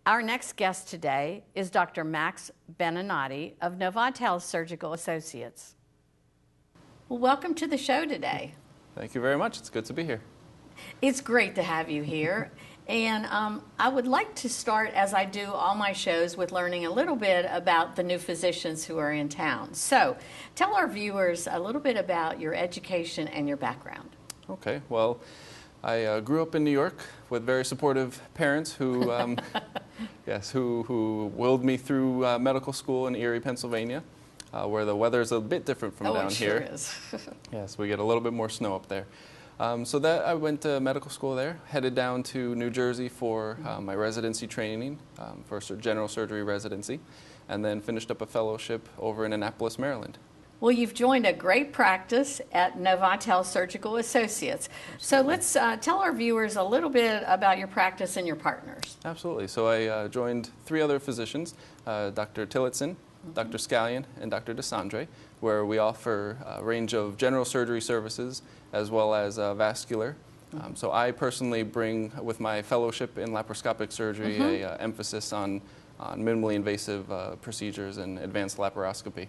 Our next guest today is Dr. Max Benenati of Novant Surgical Associates. Well, welcome to the show today. Thank you very much. It's good to be here. It's great to have you here. And I would like to start, as I do all my shows, with learning a little bit about the new physicians who are in town. So tell our viewers a little bit about your education and your background. Okay. Well, I grew up in New York with very supportive parents who, who willed me through medical school in Erie, Pennsylvania, where the weather is a bit different from down here. Sure is. Yes, we get a little bit more snow up there. So that I went to medical school there, headed down to New Jersey for my residency training, for general surgery residency, and then finished up a fellowship over in Annapolis, Maryland. Well, you've joined a great practice at Novant Surgical Associates. So let's tell our viewers a little bit about your practice and your partners. Absolutely. So I joined 3 other physicians, Dr. Tillotson, Dr. Scallion, and Dr. DeSandre, where we offer a range of general surgery services as well as vascular. So I personally bring, with my fellowship in laparoscopic surgery, a emphasis on minimally invasive procedures and advanced laparoscopy.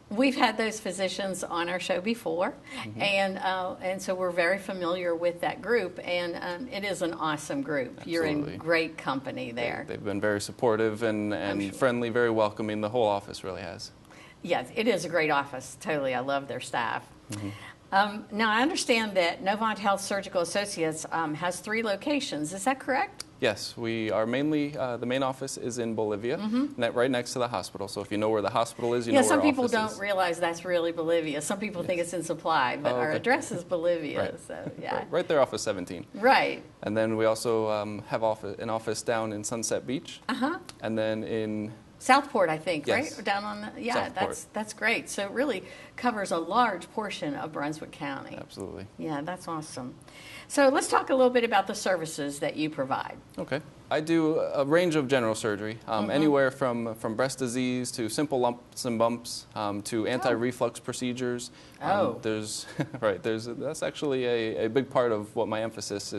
We've had those physicians on our show before, and so we're very familiar with that group, and it is an awesome group. Absolutely. You're in great company there. They've been very supportive and friendly, very welcoming. The whole office really has. Yes, it is a great office. Totally. I love their staff. Now, I understand that Novant Surgical Associates has 3 locations. Is that correct? Yes, we are mainly, the main office is in Bolivia, right next to the hospital. So if you know where the hospital is, you know where our office is. Yeah, some people don't realize that's really Bolivia. Some people think it's in Supply, but our address is Bolivia. Right. So, yeah. Right there off of 17. Right. And then we also have an office down in Sunset Beach. And then in Southport, I think, yes. right? Down on the, Southport. that's great. So it really covers a large portion of Brunswick County. Absolutely. Yeah, that's awesome. So let's talk a little bit about the services that you provide. Okay. I do a range of general surgery, anywhere from breast disease to simple lumps and bumps to anti-reflux procedures. That's actually a big part of what my emphasis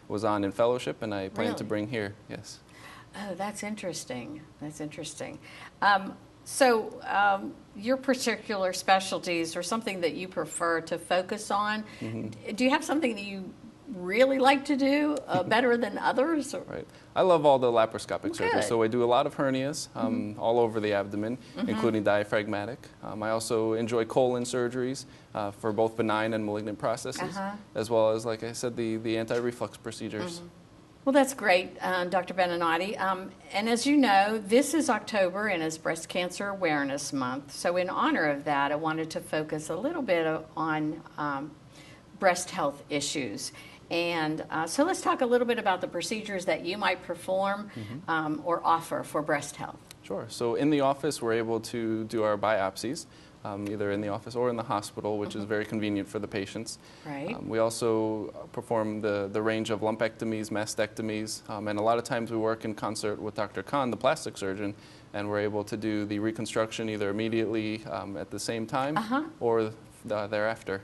was on in fellowship, and I plan to bring here. Yes. Oh, that's interesting. That's interesting. Your particular specialties or something that you prefer to focus on, do you have something that you really like to do better than others? Right. I love all the laparoscopic surgery, so I do a lot of hernias all over the abdomen, including diaphragmatic. I also enjoy colon surgeries for both benign and malignant processes, as well as, like I said, the anti-reflux procedures. Well, that's great, Dr. Benenati. And as you know, this is October and is Breast Cancer Awareness Month. So in honor of that, I wanted to focus a little bit on breast health issues. And so let's talk a little bit about the procedures that you might perform or offer for breast health. Sure. So in the office, we're able to do our biopsies. Either in the office or in the hospital, which is very convenient for the patients. Right. We also perform the range of lumpectomies, mastectomies, and a lot of times we work in concert with Dr. Khan, the plastic surgeon, and we're able to do the reconstruction either immediately at the same time or thereafter.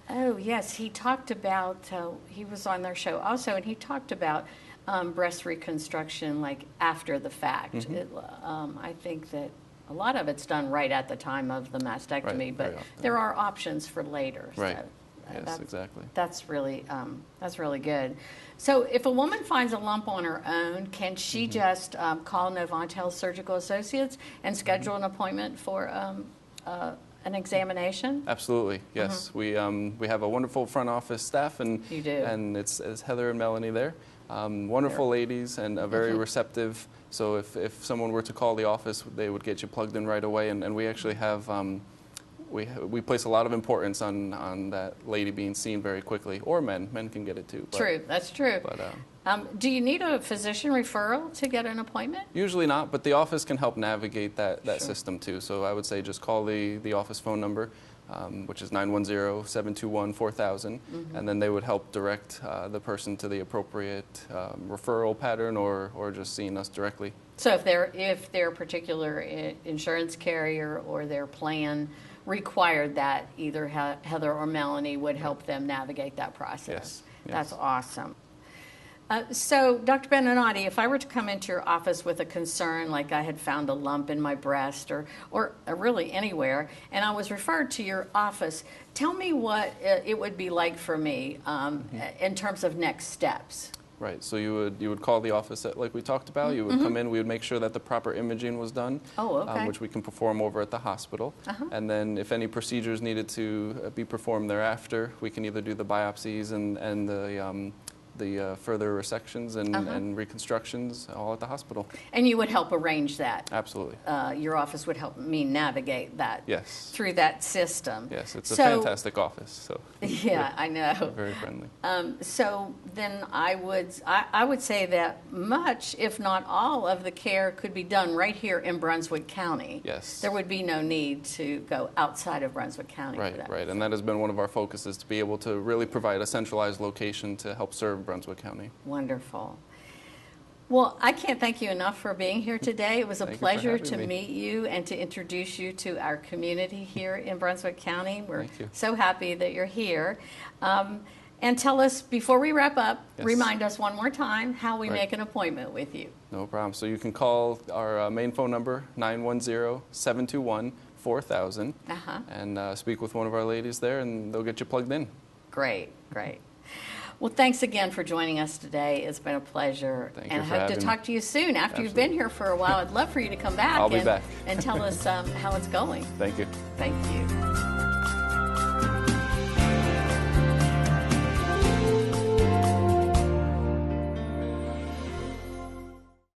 Oh, yes. He talked about, he was on their show also, and he talked about breast reconstruction like after the fact. I think that a lot of it's done right at the time of the mastectomy, but there are options for later. Right. So, yes, exactly. That's really good. So if a woman finds a lump on her own, can she just call Novant Surgical Associates and schedule an appointment for an examination? Absolutely, yes. We have a wonderful front office staff, and you do. And it's Heather and Melanie there. Wonderful ladies and very receptive. So if someone were to call the office, they would get you plugged in right away. And we actually have, we place a lot of importance on that lady being seen very quickly, or men. Men can get it too. True, that's true. But, do you need a physician referral to get an appointment? Usually not, but the office can help navigate that system too. So I would say just call the office phone number, which is 910-721-4000, and then they would help direct the person to the appropriate referral pattern or just seeing us directly. So if their particular insurance carrier or their plan required that, either Heather or Melanie would help them navigate that process. Yes. That's awesome. So, Dr. Benenati, if I were to come into your office with a concern, like I had found a lump in my breast or really anywhere, and I was referred to your office, tell me what it would be like for me in terms of next steps. Right. So you would call the office like we talked about. You would come in. We would make sure that the proper imaging was done, which we can perform over at the hospital. And then if any procedures needed to be performed thereafter, we can either do the biopsies and the further resections and reconstructions all at the hospital. And you would help arrange that? Absolutely. Your office would help me navigate that through that system. Yes, it's a fantastic office. So yeah, I know. Very friendly. So then I would say that much, if not all, of the care could be done right here in Brunswick County. Yes. There would be no need to go outside of Brunswick County. Right, right. And that has been one of our focuses, to be able to really provide a centralized location to help serve Brunswick County. Wonderful. Well, I can't thank you enough for being here today. It was a pleasure to meet you and to introduce you to our community here in Brunswick County. We're so happy that you're here. And tell us, before we wrap up, remind us one more time how we make an appointment with you. No problem. So you can call our main phone number, 910-721-4000, and speak with one of our ladies there, and they'll get you plugged in. Great, great. Well, thanks again for joining us today. It's been a pleasure. Thank you for having me. And I hope to talk to you soon. After you've been here for a while, I'd love for you to come back I'll be back. and tell us how it's going. Thank you. Thank you.